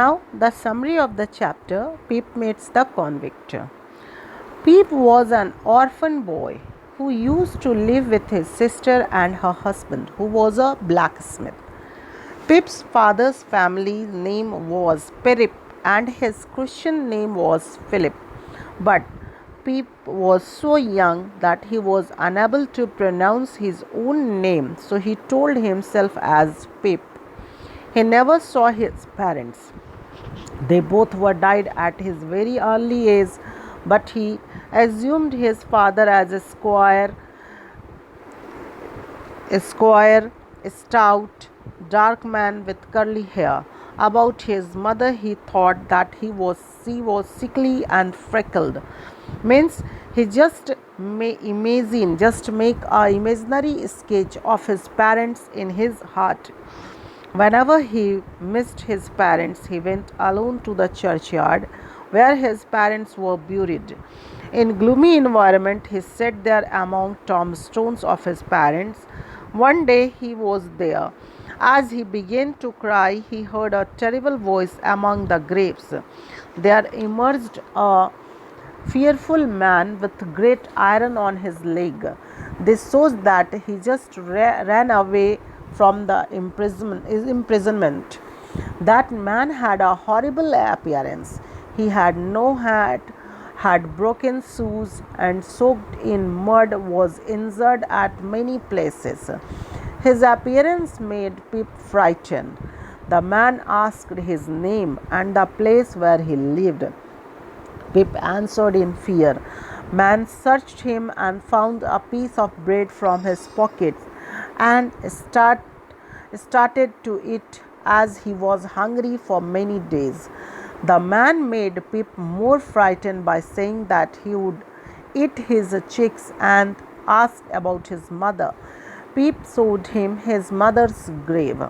Now, the summary of the chapter Pip Meets the Convict. Pip was an orphan boy who used to live with his sister and her husband, who was a blacksmith. Pip's father's family name was Pirip and his Christian name was Philip. But Pip was so young that he was unable to pronounce his own name, so he told himself as Pip. He never saw his parents. They both were died at his very early age, but he assumed his father as a square, stout, dark man with curly hair. About his mother, he thought that she was sickly and freckled. Means he just make a imaginary sketch of his parents in his heart. Whenever he missed his parents, he went alone to the churchyard where his parents were buried. In gloomy environment, he sat there among tombstones of his parents. One day he was there. As he began to cry, he heard a terrible voice among the graves. There emerged a fearful man with great iron on his leg. This shows that he just ran away from the imprisonment. That man had a horrible appearance. He had no hat, had broken shoes, and soaked in mud, was injured at many places. His appearance made Pip frightened. The man asked his name and the place where he lived. Pip answered in fear. Man searched him and found a piece of bread from his pocket and started to eat as he was hungry for many days. The man made Pip more frightened by saying that he would eat his chicks and asked about his mother. Pip showed him his mother's grave.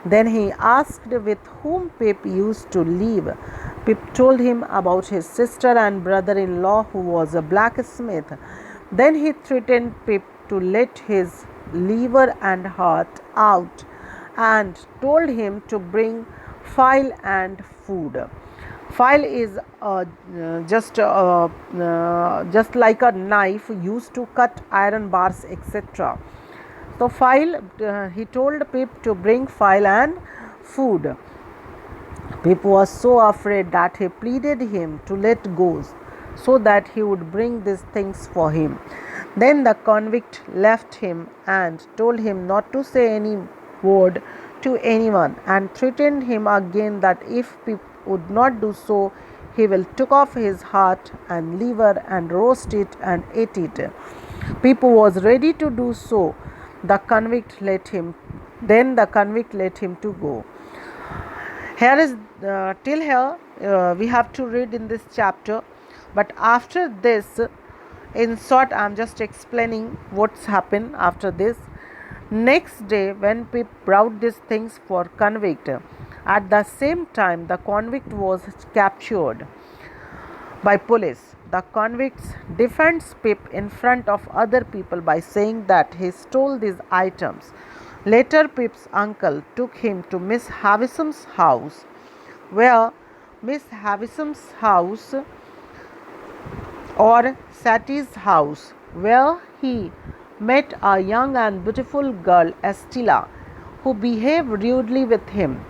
Then he asked with whom Pip used to live. Pip told him about his sister and brother-in-law who was a blacksmith. Then he threatened Pip to let his liver and heart out and told him to bring file and food. File is just like a knife used to cut iron bars, etc. So he told Pip to bring file and food. Pip was so afraid that he pleaded him to let go so that he would bring these things for him. Then the convict left him and told him not to say any word to anyone and threatened him again that if Pip would not do so, he will take off his heart and liver and roast it and eat it. Pip was ready to do so. Then the convict let him to go. Here is till here we have to read in this chapter, but after this, in short, I am just explaining what's happened after this. Next day, when Pip brought these things for convict, at the same time the convict was captured by police. The convict defends Pip in front of other people by saying that he stole these items. Later, Pip's uncle took him to Miss Havisham's house, where Miss Havisham's house or Satie's house, where he met a young and beautiful girl, Estella, who behaved rudely with him.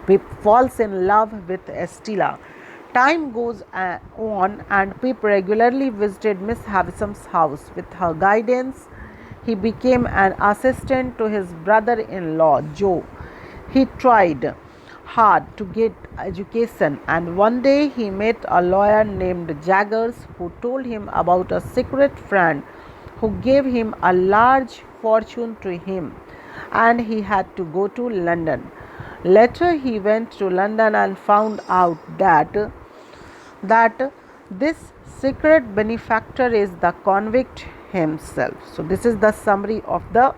Pip falls in love with Estella. Time goes on and Pip regularly visited Miss Havisham's house. With her guidance, he became an assistant to his brother-in-law, Joe. He tried hard to get education, and one day he met a lawyer named Jaggers who told him about a secret friend who gave him a large fortune to him, and he had to go to London. Later he went to London and found out that this secret benefactor is the convict himself. So this is the summary of the